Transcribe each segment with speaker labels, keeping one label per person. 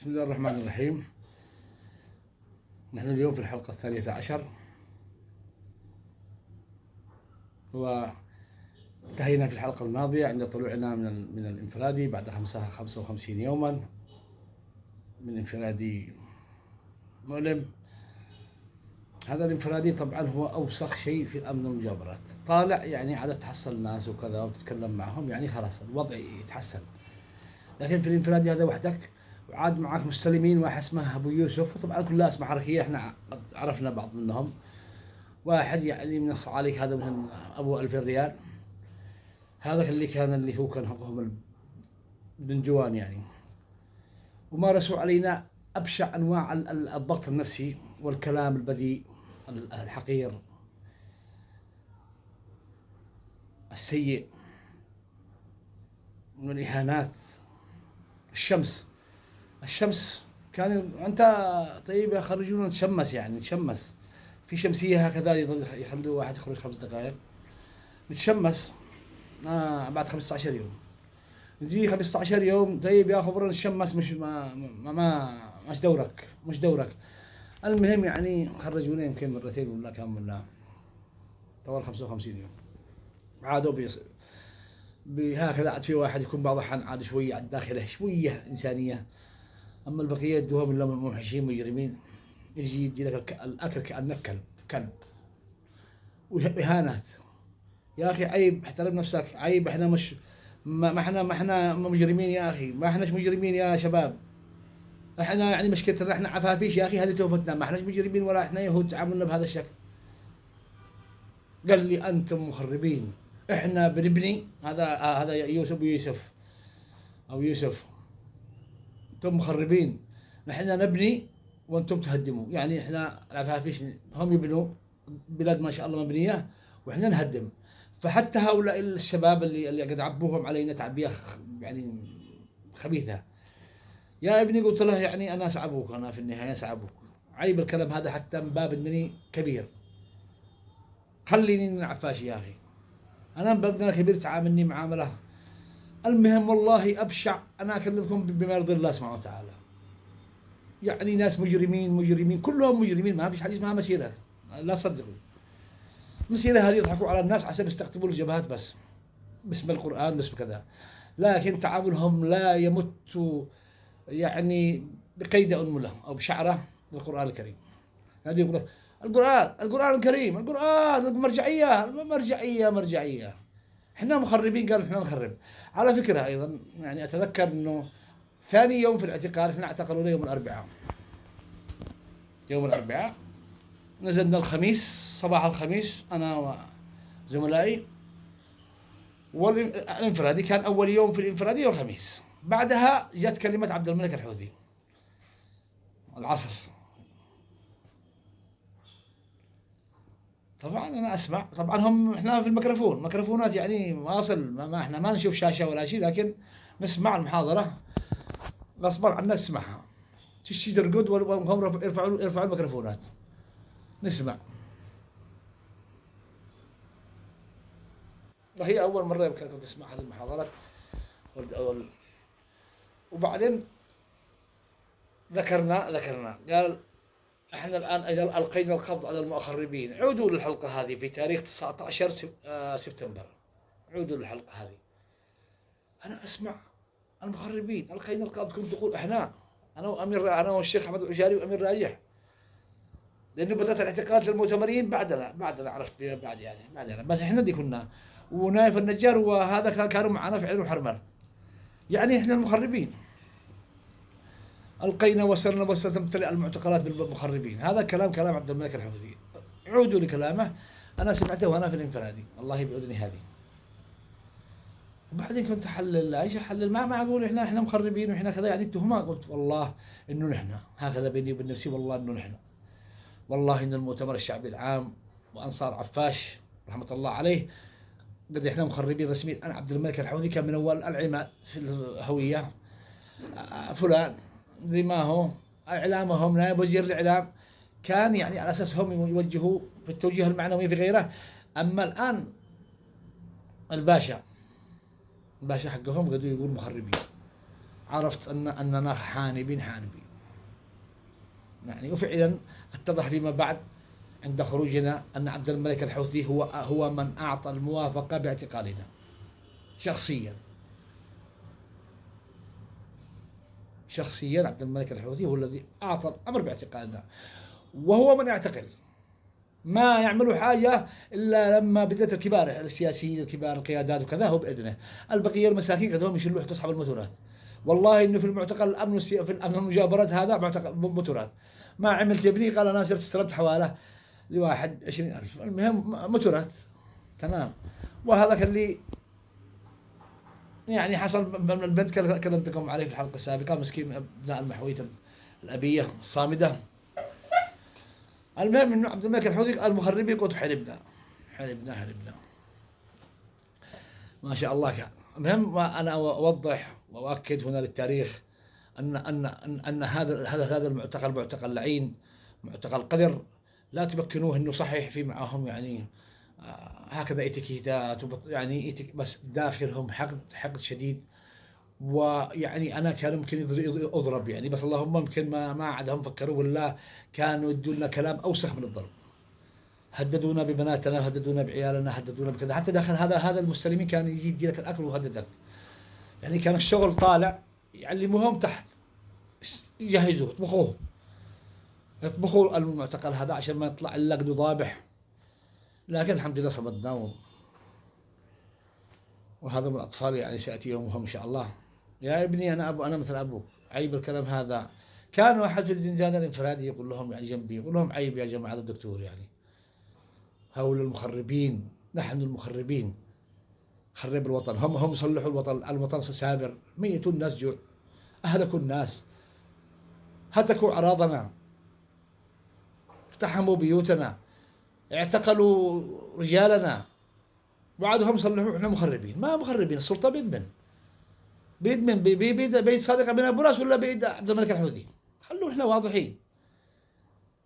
Speaker 1: بسم الله الرحمن الرحيم. نحن اليوم في الحلقة 12، وانتهينا في الحلقة الماضية عند طلوعنا من الانفرادي بعد 55 يوما من انفرادي مؤلم. هذا الانفرادي طبعا هو أوسخ شيء في الأمن والمجابرات. طالع يعني عادة تحصل الناس وكذا وتتكلم معهم، يعني خلاص الوضع يتحسن. لكن في الانفرادي هذا وحدك، وعاد معك مستلمين واحد اسمه أبو يوسف، وطبعا كلها أسماء حركية احنا قد عرفنا بعض منهم. واحد يعني من الصعاليك، هذا مثلا أبو 2000 ريال، هذا اللي هو كان حقهم البنجوان يعني. ومارسوا علينا أبشع أنواع الضغط النفسي والكلام البذيء الحقير السيء من الإهانات. الشمس كانوا أنت طيب يخرجون نتشمس، يعني نتشمس في شمسية هكذا، يخلوا واحد يخرج 5 دقائق نتشمس. بعد 15 يوم نجي 15 يوم، طيب يا خبر نتشمس، مش مش دورك. المهم يعني خرجونا يمكن مرتين ولا كم، ولا طوال 55 يوم. عادوا بهكذا. عاد في واحد يكون بعض الأحيان عاد شوية على داخله شوية إنسانية، أما البقية يدوهم إلا موحشين مجرمين. يجي لك الأكل كأنك كلب وإهانات. يا أخي عيب، احترم نفسك، عيب. احنا مش ما احنا مجرمين يا أخي، ما احناش مجرمين يا شباب. احنا يعني مشكلتنا احنا عفافيش يا أخي، هذه تهمتنا، ما احناش مجرمين ولا احنا يهود تعاملنا بهذا الشكل. قال لي أنتم مخربين، احنا بنبني. هذا يوسف أو يوسف، أنتم مخربين، نحن نبني وأنتم تهدموا. يعني احنا العفافيش هم يبنوا بلاد ما شاء الله مبنية واحنا نهدم. فحتى هؤلاء الشباب اللي قد عبوهم علينا تعبية يعني خبيثة. يا ابني قلت له يعني أنا أسعبك، أنا في النهاية أسعبك. عيب الكلام هذا حتى من باب أنني كبير، خليني من عفاش يا أخي. أنا من باب أنني كبير تعاملني معاملة. المهم والله أبشع. أنا أكلمكم بما يرضي الله سبحانه وتعالى. يعني ناس مجرمين كلهم مجرمين، ما فيش حاجة اسمها مسيرة، لا صدقوا. المسيرة هذه يضحكوا على الناس عشان يستقطبوا الجبهات بس، باسم القرآن باسم كذا. لكن تعاملهم لا يمت يعني بقيد أنملة أو بشعرة بالقرآن الكريم. هذه يقول القرآن الكريم، القرآن مرجعية. احنا مخربين، قالوا احنا نخرب. على فكرة أيضا يعني أتذكر أنه ثاني يوم في الاعتقال احنا اعتقلونا يوم الأربعاء. نزلنا الخميس، صباح الخميس أنا وزملائي. والانفرادي كان أول يوم في الانفرادي الخميس. بعدها جت كلمة عبد الملك الحوثي العصر. طبعا أنا أسمع، طبعا احنا في ميكروفونات يعني واصل، ما احنا ما نشوف شاشة ولا شيء، لكن نسمع المحاضرة غصبا عنا نسمعها. تشي ترقد وهم يرفعوا الميكروفونات نسمع. وهي أول مرة يمكن كنت أسمع هذه المحاضرات. وبعدين ذكرنا قال احنا الآن إذا ألقينا القبض على المخربين، عودوا للحلقة هذه في تاريخ 19 سبتمبر. عودوا للحلقة هذه. أنا أسمع المخربين ألقينا القبض، كنت تقول احنا، أنا والشيخ أحمد العشاري وأمير راجح، لأنه بدأت الاعتقالات للمؤتمرين بعدنا عرفت بعدنا، بس احنا اللي كنا. ونايف النجار وهذا كانوا معنا في عين وحرمل. يعني احنا المخربين ألقينا وستمتلئ المعتقلات بالمخربين. هذا كلام عبد الملك الحوثي. عودوا لكلامه، أنا سمعته وأنا في الانفرادي، الله بأذني هذه. وبعدين كنت أحلل ما معقول إحنا مخربين وإحنا كذا، يعني التهمة. قلت والله إنه نحن هكذا بيني وبين نفسي، والله إنه نحن، والله إن المؤتمر الشعبي العام وأنصار عفاش رحمة الله عليه قد إحنا مخربين رسميين. أنا عبد الملك الحوثي كان من أول العماد في الهوية، فلان زي ما هو إعلامهم نائب وزير الإعلام، كان يعني على أساس هم يوجهوا في التوجيه المعنوي في غيره. أما الآن الباشا حقهم قدوا يقول مخربين. عرفت أننا حانبين حانبين يعني. وفعلا اتضح فيما بعد عند خروجنا أن عبد الملك الحوثي هو من أعطى الموافقة باعتقالنا شخصيا. شخصيا عبد الملك الحوثي هو الذي أعطى الأمر باعتقالنا، وهو من يعتقل. ما يعملوا حاجة إلا لما بدأت الكبار السياسيين الكبار القيادات وكذا هو بإذنه. البقية المساكين كذا هم يشيلوا تصحب الموتورات. والله إنه في المعتقل الأمن في الأمن المجابرات هذا معتقل موتورات. ما عملت يبني قال أنا صرت استلمت حواله لواحد 20,000. المهم موتورات تمام. وهذاك اللي يعني حصل من البنت كلمتكم عليه في الحلقة السابقة، مسكين ابناء المحوية الأبية الصامدة. المهم انه عبد الملك الحوثي المخربين قلت حربنا ما شاء الله كان. المهم انا اوضح واؤكد هنا للتاريخ ان هذا المعتقل معتقل لعين، معتقل قذر. لا تمكنوه انه صحيح في معهم يعني هكذا اتيكيتات يعني بس داخلهم حقد شديد. ويعني انا كان ممكن اضرب يعني، بس اللهم ممكن ما عادهم فكروا ولا كانوا يدوا لنا كلام اوسخ من الضرب. هددونا ببناتنا، هددونا بعيالنا، هددونا بكذا. حتى داخل هذا المستلمين كان يجي يدي لك الاكل ويهددك يعني. كان الشغل طالع يعلموهم تحت يجهزوه يطبخوا المعتقل هذا عشان ما يطلع اللقد ضابح. لكن الحمد لله صمدنا وهذا من الاطفال يعني سياتي يومهم ان شاء الله. يا ابني انا مثل ابوك. عيب الكلام هذا. كان واحد في الزنزانه الانفرادي يقول لهم يعني جنبي، يقول لهم عيب يا جماعه الدكتور يعني هؤلاء المخربين. نحن المخربين خرب الوطن. هم صلحوا الوطن. الوطن سابر. ميتوا الناس جوع، اهلكوا الناس، هتكوا اراضنا، اقتحموا بيوتنا، اعتقلوا رجالنا، وبعدهم صلحوا. احنا مخربين. ما مخربين. السلطه بيد من بيد صادق بن ابو راس ولا بيد عبد الملك الحوثي؟ خلونا احنا واضحين.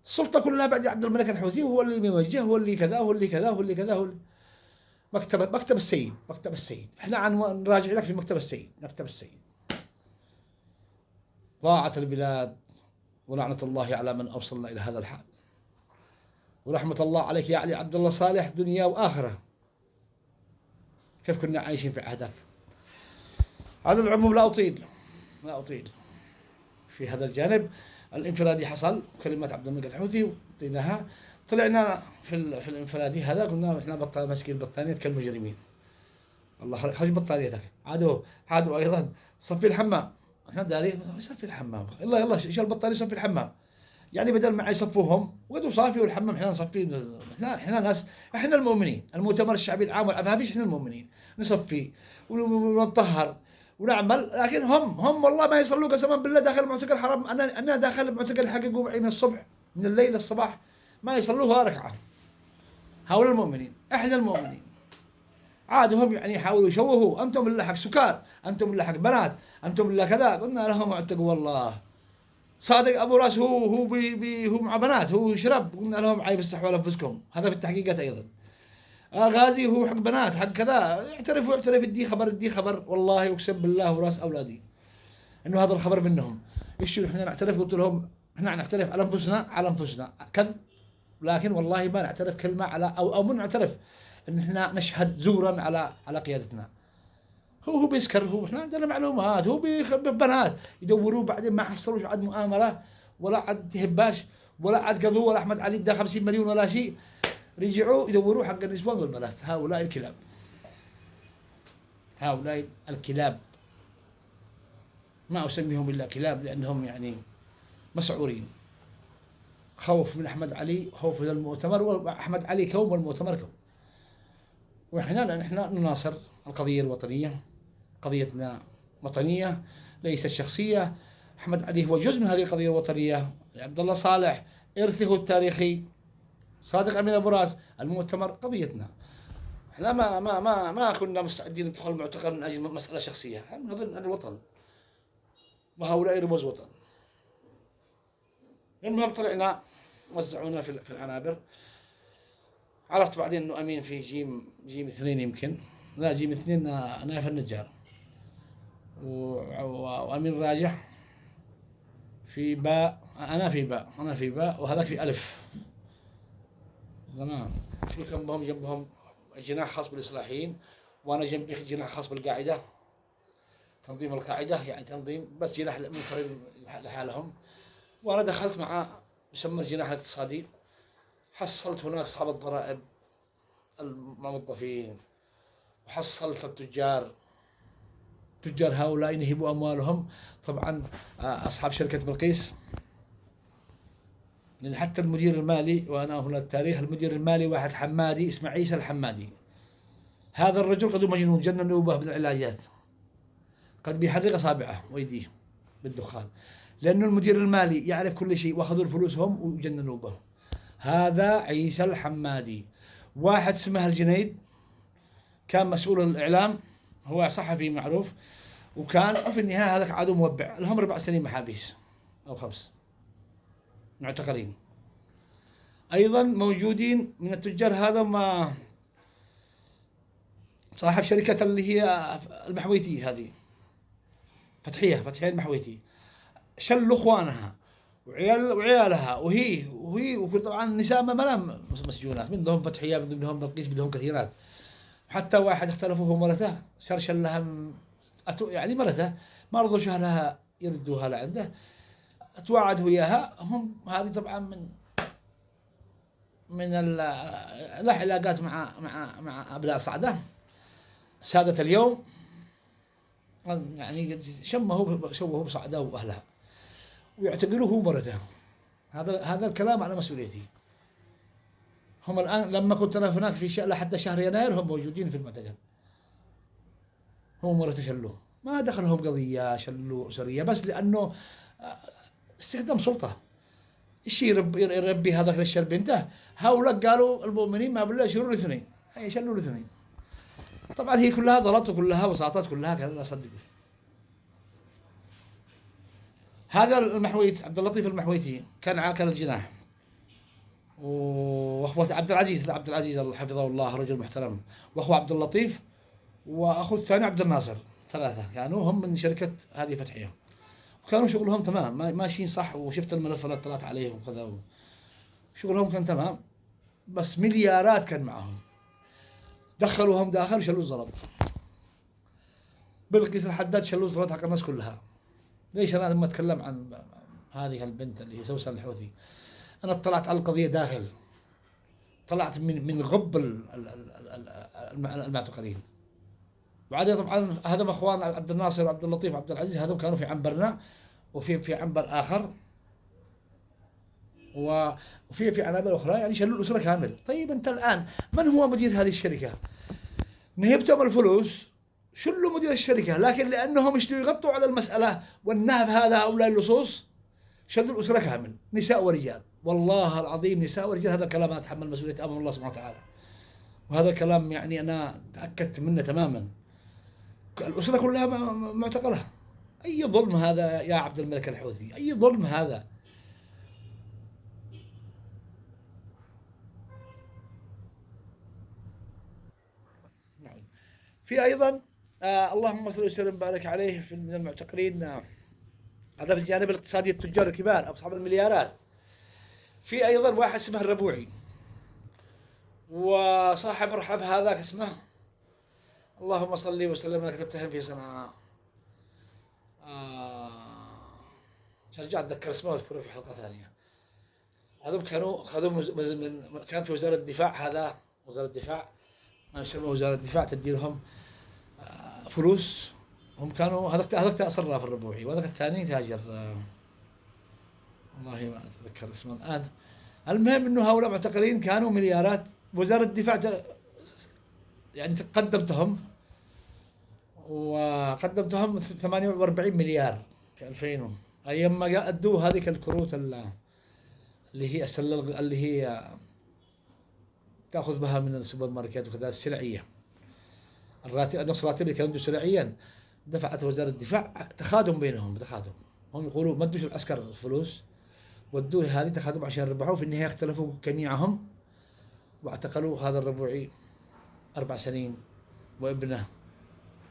Speaker 1: السلطه كلها بعد عبد الملك الحوثي، هو اللي بيوجه، هو اللي كذا، هو اللي كذا، هو اللي كذا، هو اللي مكتب السيد. احنا نراجع لك في مكتب السيد. ضاعت البلاد، ولعنة الله على من أوصلنا إلى هذا الحال. ورحمة الله عليك يا علي عبد الله صالح دنيا وآخرة. كيف كنا عايشين في عهدك. على العموم لا أطيل في هذا الجانب الانفرادي. حصل كلمات عبد الملك الحوثي وطيناها. طلعنا في الانفرادي هذا قلنا احنا ماسكين البطانيات كالمجرمين. الله خرج بطانيتك. عادوا ايضا صفي الحمام. احنا دارين صفي الحمام. يلا شال البطانيه صفي الحمام. يعني بدل ما يصفوهم وقدوا صافي الحمام احنا نصفي. احنا ناس، احنا المؤمنين. المؤتمر الشعبي العام والعفافيش احنا المؤمنين نصفي ونطهر ونعمل. لكن هم والله ما يصلوا قسما بالله داخل معتقل حرام. انا داخل معتقل حققوا معي من الصبح من الليل للصباح ما يصلوها ركعه. هؤلاء المؤمنين. احنا المؤمنين. عادهم يعني يحاولوا يشوهوا. انتم اللي حق سكار، انتم اللي حق بنات، انتم اللي كذا. قلنا لهم اعتقوا والله. صادق ابو راس هو مع بنات، هو يشرب. قلنا لهم عيب استحوا انفسكم. هذا في التحقيقات ايضا. غازي هو حق بنات حق كذا. يعترف ادي خبر والله اقسم بالله وراس اولادي انه هذا الخبر منهم. ايش احنا نعترف؟ قلت لهم احنا نعترف على انفسنا كذب. لكن والله ما نعترف كلمه على او من نعترف ان احنا نشهد زورا على قيادتنا. هو بيسكر. هو احنا عندنا معلومات. هو بيخبب بنات يدوروا بعدين ما حصلوش عاد مؤامره ولا عاد تهباش ولا عاد قضوا ولا احمد علي ادى 50 مليون ولا شيء. رجعوا يدوروا حق النسوان والبنات. هؤلاء الكلاب ما اسميهم الا كلاب لانهم يعني مسعورين. خوف من احمد علي، خوف من المؤتمر. واحمد علي كوم والمؤتمر كوم. واحنا نناصر القضيه الوطنيه. قضيتنا وطنيه ليست شخصيه. احمد علي هو جزء من هذه القضيه الوطنيه. عبد الله صالح ارثه التاريخي. صادق امين ابو راس المؤتمر قضيتنا. احنا ما كنا مستعدين ندخل المعتقل من اجل مساله شخصيه. احنا نظن ان الوطن وهؤلاء رموز وطن. المهم طلعنا وزعونا في العنابر. عرفت بعدين انه امين في جيم 2 يمكن. لا جيم 2 نايف النجار. وأمين راجح في باء، أنا في باء وهذاك في ألف. تمام. في جنبهم جناح خاص بالإصلاحيين، وأنا جنبي جناح خاص بالقاعدة، تنظيم القاعدة، يعني تنظيم بس جناح منفرد لحالهم. وأنا دخلت مع يسمى الجناح الاقتصادي. حصلت هناك أصحاب الضرائب، الموظفين، وحصلت التجار. التجار هؤلاء ينهبوا أموالهم طبعا. أصحاب شركة بلقيس، لأن حتى المدير المالي، وأنا هنا التاريخ، المدير المالي واحد حمادي اسمه عيسى الحمادي. هذا الرجل قد مجنون، جننوا به بالعلاجات، قد بيحرق أصابعه ويديه بالدخان، لأنه المدير المالي يعرف كل شيء، وأخذوا فلوسهم وجننوا به. هذا عيسى الحمادي. واحد اسمه الجنيد كان مسؤول الإعلام، هو صحفي معروف، وكان في النهاية هذاك عدو موبع، لهم 4 سنين محابيس أو 5 معتقلين. أيضا موجودين من التجار هذا ما صاحب شركة اللي هي المحويتي هذه، فتحية المحويتي، شلوا اخوانها وعيالها، وهي طبعا النساء ما مسجونات، منهم فتحية، منهم بلقيس، منهم كثيرات. حتى واحد اختلفوا هو مرته، صار شلها يعني مرته ما رضوا اهلها يردوها لعنده، توعد وياها. هم هذه طبعا من له علاقات مع ابناء صعده، سادة اليوم، يعني شوهوا بصعده واهلها، ويعتقلوه هو مرته. هذا الكلام على مسؤوليتي. هم الان لما كنت انا هناك في لحد شهر يناير هم موجودين في المعتقل، هو مرته شلوه، ما دخلهم قضيه، شلوه اسريه بس لانه استخدام سلطه. الشيء يربي هذاك الشر بنته. هؤلاء قالوا المؤمنين ما بالله يشيلوا الاثنين، هي شلوا الاثنين. طبعا هي كلها زلط وكلها وساطات، كلها كذا، لا صدقوا. هذا المحويت عبد اللطيف المحويتي كان عاقل الجناح، واخوه عبد العزيز حفظه الله رجل محترم، واخوه عبد اللطيف، واخوه الثاني عبد الناصر، 3 كانوا هم من شركه هذه فتحيه، وكانوا شغلهم تمام ماشيين صح. وشفت الملف انا اطلعت عليه وكذا، شغلهم كان تمام، بس مليارات كان معهم، دخلوهم داخل وشلوا الزلط. بلقيس الحداد شلوا الزلط حق الناس كلها. ليش انا لما اتكلم عن هذه البنت اللي هي سوسن الحوثي، انا اطلعت على القضيه داخل، طلعت من غب المعتقلين. وبعدين طبعا هذا اخوان عبد الناصر وعبد اللطيف وعبد العزيز، هذول كانوا في عنبرنا، وفي عنبر اخر، وفي عنابر اخرى، يعني شلوا الاسره كامل. طيب انت الان من هو مدير هذه الشركه؟ نهبتهم الفلوس، شلوا مدير الشركه، لكن لانهم يشتوا يغطوا على المساله والنهب هذا هؤلاء اللصوص، شلوا الاسره كامل، نساء ورجال. والله العظيم نساء ورجال، هذا الكلام انا اتحمل مسؤوليته امام الله سبحانه وتعالى، وهذا الكلام يعني انا تاكدت منه تماما. الاسره كلها معتقله. اي ظلم هذا يا عبد الملك الحوثي، اي ظلم هذا. نعم. في ايضا اللهم صل وسلم وبارك عليه من المعتقلين، هذا في الجانب الاقتصادي، التجار الكبار اصحاب المليارات. في ايضا واحد اسمه الربوعي، وصاحب رحب هذاك اسمه، اللهم صل وسلم، انا كتبتهم في صنعاء، رجع اتذكر اسمه واذكره في حلقه ثانيه. هذول كانوا خذوا كان في وزاره الدفاع، هذا وزاره الدفاع، ما يسمى وزاره الدفاع، تدي لهم فلوس. هم كانوا هذاك تأصرنا في الربوعي، وهذاك الثاني تاجر، والله ما اتذكر اسمه الان. المهم انه هؤلاء معتقلين كانوا مليارات. وزاره الدفاع يعني قدمتهم 48 مليار في 2000، ايام ما ادوا هذيك الكروت اللي هي اللي هي تاخذ بها من السوبر ماركت وكذا، السلعيه، نص راتب اللي كانوا سلعيا، دفعت وزاره الدفاع، تخادم بينهم، هم يقولوا ما ادوش العسكر الفلوس، ودوا هذه تخادم عشان يربحوا. في النهايه اختلفوا جميعهم واعتقلوا هذا الربوعي 4 سنين وابنه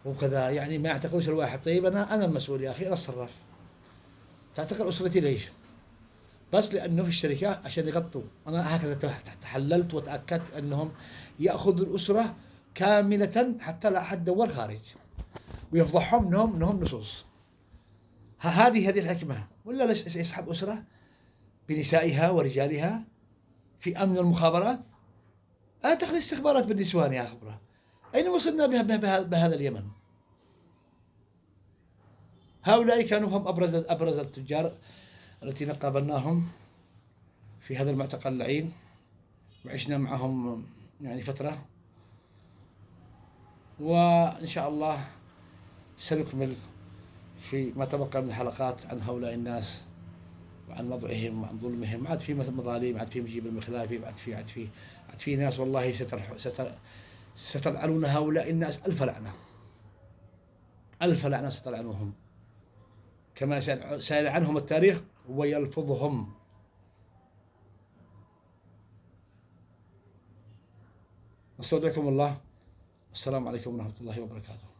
Speaker 1: وكذا، يعني ما يعتقل أسرة واحد. طيب أنا المسؤول يا أخي، أنا الصراف، تعتقل أسرتي ليش؟ بس لأنه في الشركة عشان يغطوا. أنا هكذا تحللت وتأكدت أنهم يأخذوا الأسرة كاملة حتى لا أحد دول خارج، ويفضحهم أنهم لصوص. هذه الحكمة. ولا ليش يسحب أسرة بنسائها ورجالها في أمن المخابرات؟ دخل استخبارات بالنسوان يا خبرة. أين وصلنا بهذا اليمن؟ هؤلاء كانوا هم أبرز التجار التي قابلناهم في هذا المعتقل اللعين، وعشنا معهم يعني فترة. وإن شاء الله سنكمل في ما تبقى من الحلقات عن هؤلاء الناس وعن وضعهم وعن ظلمهم. ما عاد في مظالم، ما عاد في مجيب المخلافي، ما عاد في ناس والله ستلعنون هؤلاء الناس ألف لعنة، ألف لعنة ستلعنوهم، كما سأل عنهم التاريخ ويلفظهم. استودعكم الله، السلام عليكم ورحمة الله وبركاته.